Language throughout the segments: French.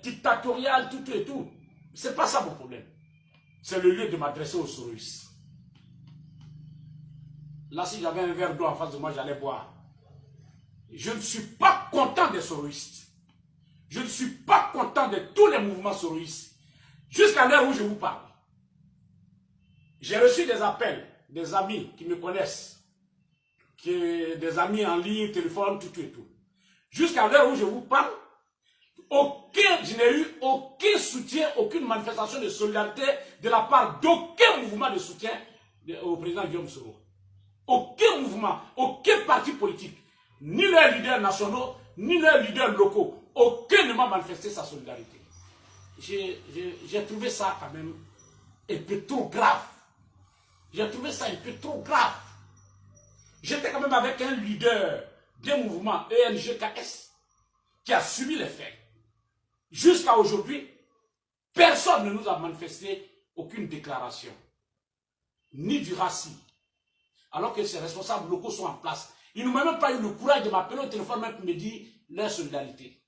dictatorial, tout et tout. Ce n'est pas ça mon problème. C'est le lieu de m'adresser aux soroistes. Là, si j'avais un verre d'eau en face de moi, j'allais boire. Je ne suis pas content des soroistes. Je ne suis pas content de tous les mouvements soroistes. Jusqu'à l'heure où je vous parle. J'ai reçu des appels, des amis qui me connaissent, des amis en ligne, téléphone, tout et tout. Jusqu'à l'heure où je vous parle, je n'ai eu aucun soutien, aucune manifestation de solidarité de la part d'aucun mouvement de soutien au président Guillaume Soro. Aucun mouvement, aucun parti politique, ni leurs leaders nationaux, ni leurs leaders locaux, aucun ne m'a manifesté sa solidarité. J'ai trouvé ça quand même un peu trop grave. J'ai trouvé ça un peu trop grave. J'étais quand même avec un leader d'un mouvement ENGKS qui a subi les faits. Jusqu'à aujourd'hui, personne ne nous a manifesté aucune déclaration, ni du RACI, alors que ces responsables locaux sont en place. Ils n'ont même pas eu le courage de m'appeler au téléphone même pour me dire leur solidarité.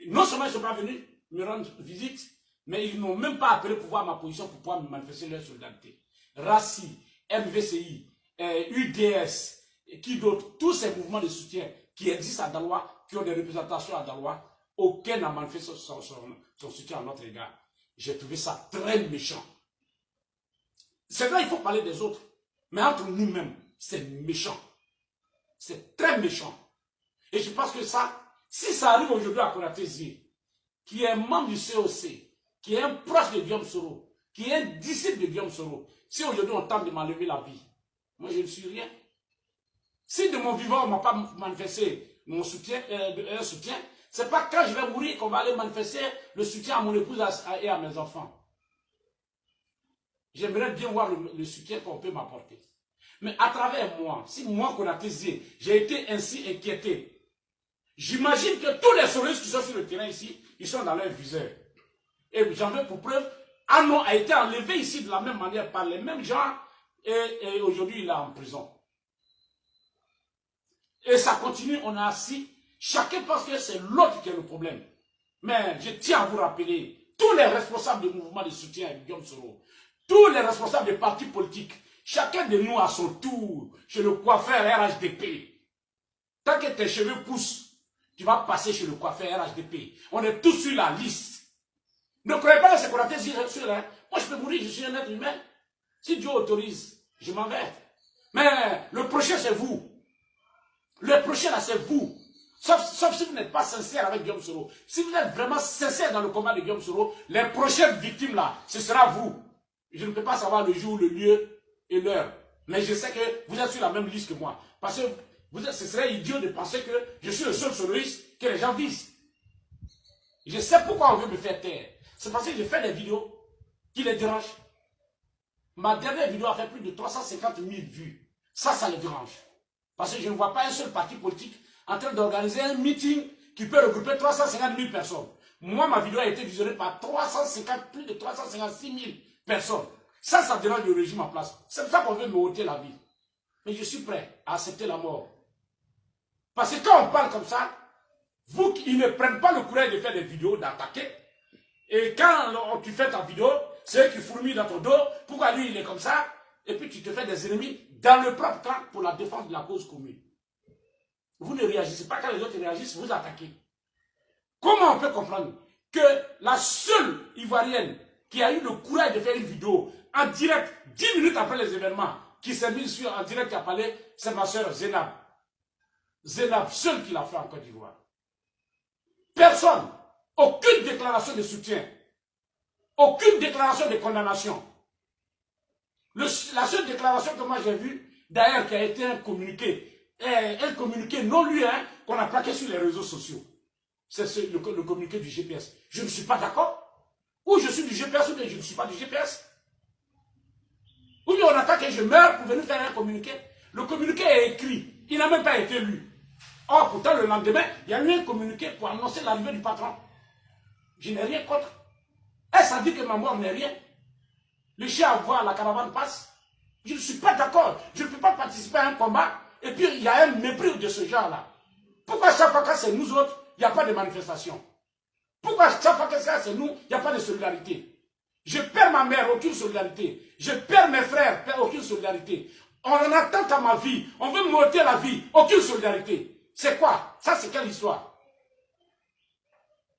Non seulement ils ne sont pas venus me rendre visite, mais ils n'ont même pas appelé pour voir ma position, pour pouvoir me manifester leur solidarité. RACI, MVCI, UDS, et qui d'autres, tous ces mouvements de soutien qui existent à Daloa, qui ont des représentations à Daloa, aucun n'a manifesté son soutien à notre égard. J'ai trouvé ça très méchant. C'est vrai, il faut parler des autres, mais entre nous-mêmes, c'est méchant. C'est très méchant. Et je pense que ça, si ça arrive aujourd'hui à Konaté, qui est un membre du COC, qui est un proche de Guillaume Soro, qui est un disciple de Guillaume Soro, si aujourd'hui on tente de m'enlever la vie, moi je ne suis rien. Si de mon vivant on ne m'a pas manifesté mon soutien, un soutien, ce n'est pas quand je vais mourir qu'on va aller manifester le soutien à mon épouse et à mes enfants. J'aimerais bien voir le soutien qu'on peut m'apporter. Mais à travers moi, si moi Konaté, j'ai été ainsi inquiété, j'imagine que tous les soroistes qui sont sur le terrain ici, ils sont dans leur viseur. Et j'en veux pour preuve, Anon a été enlevé ici de la même manière par les mêmes gens et aujourd'hui il est en prison. Et ça continue, on a assis. Chacun pense que c'est l'autre qui est le problème. Mais je tiens à vous rappeler, tous les responsables du mouvement de soutien à Guillaume Soro, tous les responsables des partis politiques, chacun de nous à son tour, chez le coiffeur RHDP. Tant que tes cheveux poussent, tu vas passer chez le coiffeur RHDP. On est tous sur la liste. Ne croyez pas à ce qu'on a fait sur là. Moi, je peux mourir, je suis un être humain. Si Dieu autorise, je m'en vais. Mais le prochain, c'est vous. Le prochain, là, c'est vous. Sauf si vous n'êtes pas sincère avec Guillaume Soro. Si vous êtes vraiment sincère dans le combat de Guillaume Soro, les prochaines victimes, là, ce sera vous. Je ne peux pas savoir le jour, le lieu et l'heure. Mais je sais que vous êtes sur la même liste que moi. Parce que ce serait idiot de penser que je suis le seul soroiste que les gens visent. Je sais pourquoi on veut me faire taire. C'est parce que je fais des vidéos qui les dérangent. Ma dernière vidéo a fait plus de 350 000 vues. Ça les dérange. Parce que je ne vois pas un seul parti politique en train d'organiser un meeting qui peut regrouper 350 000 personnes. Moi, ma vidéo a été visionnée par plus de 356 000 personnes. Ça dérange le régime en place. C'est pour ça qu'on veut me ôter la vie. Mais je suis prêt à accepter la mort. Parce que quand on parle comme ça, vous qui ne prennent pas le courage de faire des vidéos, d'attaquer, et quand tu fais ta vidéo, c'est eux qui fourmillent dans ton dos, pourquoi lui il est comme ça, et puis tu te fais des ennemis dans le propre camp pour la défense de la cause commune. Vous ne réagissez pas, quand les autres réagissent, vous attaquez. Comment on peut comprendre que la seule Ivoirienne qui a eu le courage de faire une vidéo en direct, 10 minutes après les événements, qui s'est mise en direct à parler, c'est ma soeur Zénab. Zénab, seule qui l'a fait en Côte d'Ivoire. Personne, aucune déclaration de soutien, aucune déclaration de condamnation. La seule déclaration que moi j'ai vue, d'ailleurs, qui a été un communiqué non lu, hein, qu'on a plaqué sur les réseaux sociaux. C'est le communiqué du GPS. Je ne suis pas d'accord. Ou je suis du GPS ou bien je ne suis pas du GPS. Ou bien on attend que je meure pour venir faire un communiqué. Le communiqué est écrit. Il n'a même pas été lu. Or, pourtant, le lendemain, il y a eu un communiqué pour annoncer l'arrivée du patron. Je n'ai rien contre. Est-ce à dire que ma mort n'est rien? Le chien à voir, la caravane passe. Je ne suis pas d'accord. Je ne peux pas participer à un combat. Et puis, il y a un mépris de ce genre-là. Pourquoi chaque fois que c'est nous autres, il n'y a pas de manifestation? Pourquoi chaque fois que ça c'est nous, il n'y a pas de solidarité? Je perds ma mère, aucune solidarité. Je perds mes frères, aucune solidarité. On en attend à ma vie. On veut m'ôter la vie, aucune solidarité. C'est quoi? Ça, c'est quelle histoire?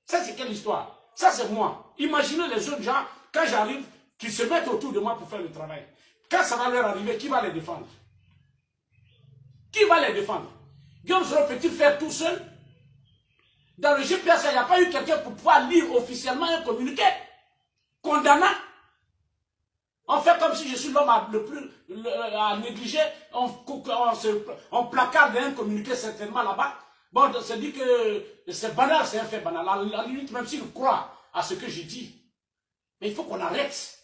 Ça, c'est quelle histoire? Ça, c'est moi. Imaginez les autres gens, quand j'arrive, qui se mettent autour de moi pour faire le travail. Quand ça va leur arriver, qui va les défendre? Qui va les défendre? Guillaume Soro peut-il faire tout seul? Dans le GPS, il n'y a pas eu quelqu'un pour pouvoir lire officiellement un communiqué condamnant. On fait comme si je suis l'homme le plus à négliger. On placarde un communiqué certainement là-bas. Bon, c'est dit que c'est banal, c'est un fait banal. À la limite, même s'il croit à ce que j'ai dit. Mais il faut qu'on arrête.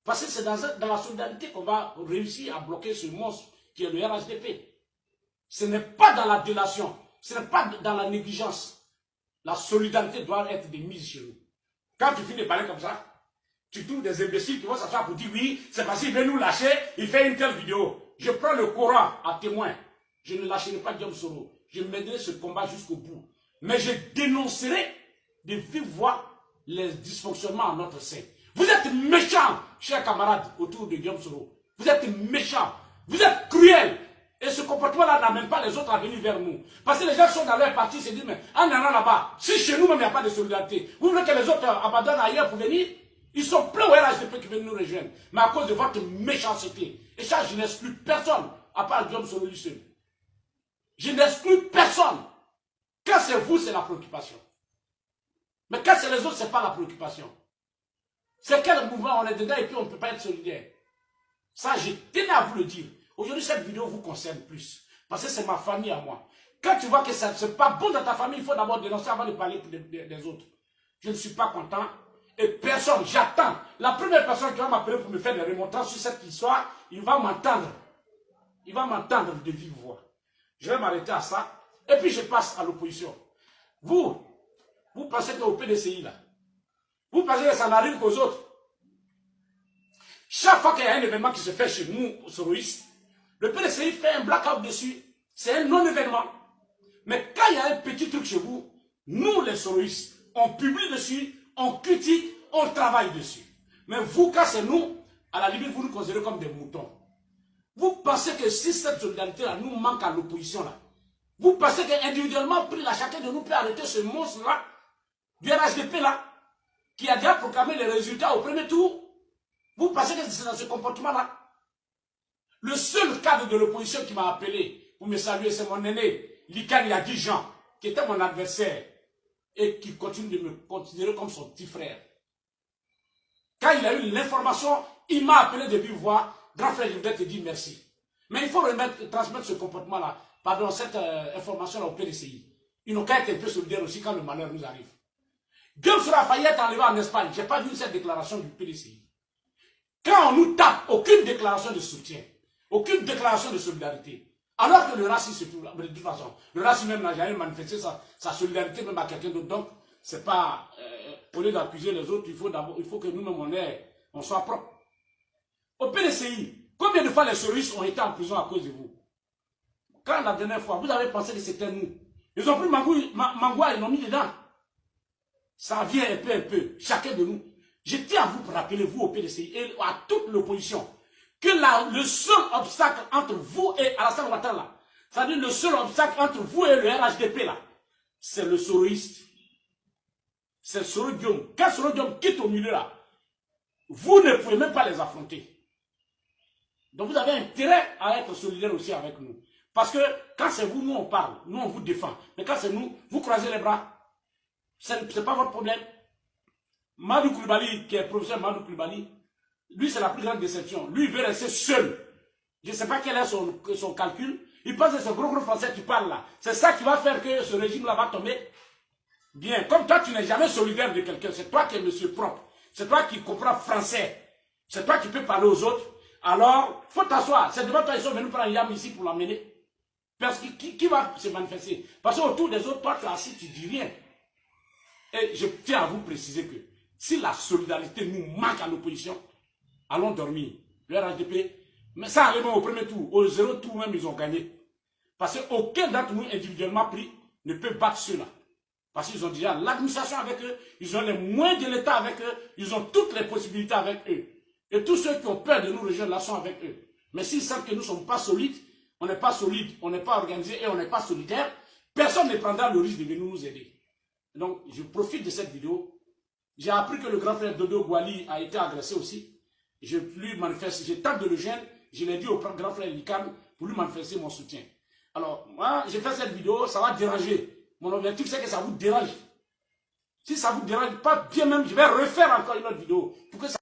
Parce que c'est dans la solidarité qu'on va réussir à bloquer ce monstre qui est le RHDP. Ce n'est pas dans la délation. Ce n'est pas dans la négligence. La solidarité doit être démise chez nous. Quand tu finis de parler comme ça, tu trouves des imbéciles qui vont s'asseoir pour dire oui, c'est parce qu'il veut nous lâcher, il fait une telle vidéo. Je prends le Coran à témoin. Je ne lâcherai pas Guillaume Soro. Je mènerai ce combat jusqu'au bout. Mais je dénoncerai de vive voix les dysfonctionnements en notre sein. Vous êtes méchants, chers camarades, autour de Guillaume Soro. Vous êtes méchants. Vous êtes cruels. Et ce comportement-là n'amène pas les autres à venir vers nous. Parce que les gens sont dans leur parti et se disent, mais en allant là-bas, si chez nous même il n'y a pas de solidarité, vous voulez que les autres abandonnent ailleurs pour venir? Ils sont pleins au RHDP qui viennent nous rejoindre. Mais à cause de votre méchanceté. Et ça, je n'exclus personne, à part Guillaume Soro lui seul. Je n'exclus personne. Quand c'est vous, c'est la préoccupation. Mais quand c'est les autres, ce n'est pas la préoccupation. C'est quel mouvement on est dedans et puis on ne peut pas être solidaire. Ça, je tenais à vous le dire. Aujourd'hui, cette vidéo vous concerne plus. Parce que c'est ma famille à moi. Quand tu vois que ce n'est pas bon dans ta famille, il faut d'abord dénoncer avant de parler des autres. Je ne suis pas content. Et personne, j'attends. La première personne qui va m'appeler pour me faire des remontrances sur cette histoire, il va m'entendre. Il va m'entendre de vive voix. Je vais m'arrêter à ça. Et puis je passe à l'opposition. Vous pensez qu'au PDCI là, vous pensez que ça n'arrive qu'aux autres. Chaque fois qu'il y a un événement qui se fait chez nous, soroïstes, le PDCI fait un blackout dessus. C'est un non-événement. Mais quand il y a un petit truc chez vous, nous les soroïstes, on publie dessus, on critique, on travaille dessus. Mais vous, quand c'est nous, à la limite, vous nous considérez comme des moutons. Vous pensez que si cette solidarité-là nous manque à l'opposition, là, vous pensez qu'individuellement, pris là, chacun de nous peut arrêter ce monstre-là, du RHDP-là, qui a déjà proclamé les résultats au premier tour? Vous pensez que c'est dans ce comportement-là? Le seul cadre de l'opposition qui m'a appelé pour me saluer, c'est mon aîné, Likan Yagi Jean, qui était mon adversaire et qui continue de me considérer comme son petit frère. Quand il a eu l'information, il m'a appelé de vive voix. Grand frère, je voudrais te dire merci. Mais il faut transmettre ce comportement-là, pardon, cette information-là au PDCI. Ils n'ont qu'à être un peu solidaires aussi quand le malheur nous arrive. Guillaume Soro a failli être enlevé en Espagne. Je n'ai pas vu cette déclaration du PDCI. Quand on nous tape, aucune déclaration de soutien, aucune déclaration de solidarité. Alors que le racisme, c'est tout. De toute façon, le racisme même n'a jamais manifesté sa solidarité même à quelqu'un d'autre. Donc, c'est pas, au lieu d'accuser les autres, il faut que nous-mêmes on soit propre. Au PDCI, combien de fois les soroïstes ont été en prison à cause de vous? Quand la dernière fois, vous avez pensé que c'était nous. Ils ont pris Mangoua et ils l'ont mis dedans. Ça vient un peu, chacun de nous. Je tiens à vous rappeler, vous au PDCI et à toute l'opposition, que le seul obstacle entre vous et Alassane Ouattara, c'est-à-dire le seul obstacle entre vous et le RHDP là, c'est le soroïste. C'est Soro Guillaume. Quand Soro Guillaume quitte au milieu là, vous ne pouvez même pas les affronter. Donc vous avez intérêt à être solidaire aussi avec nous. Parce que quand c'est vous, nous on parle, nous on vous défend. Mais quand c'est nous, vous croisez les bras. Ce n'est pas votre problème. Madou Koulibaly, qui est professeur Madou Koulibaly, lui c'est la plus grande déception. Lui il veut rester seul. Je ne sais pas quel est son calcul. Il pense que c'est gros français qui parle là. C'est ça qui va faire que ce régime là va tomber. Bien, comme toi tu n'es jamais solidaire de quelqu'un, c'est toi qui es monsieur propre. C'est toi qui comprends français. C'est toi qui peux parler aux autres. Alors, il faut t'asseoir. C'est devant toi, ils sont venus prendre Yam ici pour l'emmener. Parce que qui va se manifester? Parce qu'autour des autres, toi tu es assis, tu dis rien. Et je tiens à vous préciser que si la solidarité nous manque à l'opposition, allons dormir. Le RHDP, mais ça arrive au premier tour. Au zéro tour même, ils ont gagné. Parce qu'aucun d'entre nous individuellement pris ne peut battre ceux-là. Parce qu'ils ont déjà l'administration avec eux, ils ont les moyens de l'État avec eux, ils ont toutes les possibilités avec eux. Et tous ceux qui ont peur de nous rejoindre là sont avec eux. Mais s'ils savent que nous ne sommes pas solides, on n'est pas solide, on n'est pas organisé et on n'est pas solidaire, personne ne prendra le risque de venir nous aider. Donc, je profite de cette vidéo. J'ai appris que le grand frère Dodo Gwali a été agressé aussi. Je lui manifeste, je tente de le gêner. Je l'ai dit au grand frère Likan pour lui manifester mon soutien. Alors, moi, j'ai fait cette vidéo, ça va déranger. Mon objectif, c'est que ça vous dérange. Si ça vous dérange pas bien même, je vais refaire encore une autre vidéo pour que ça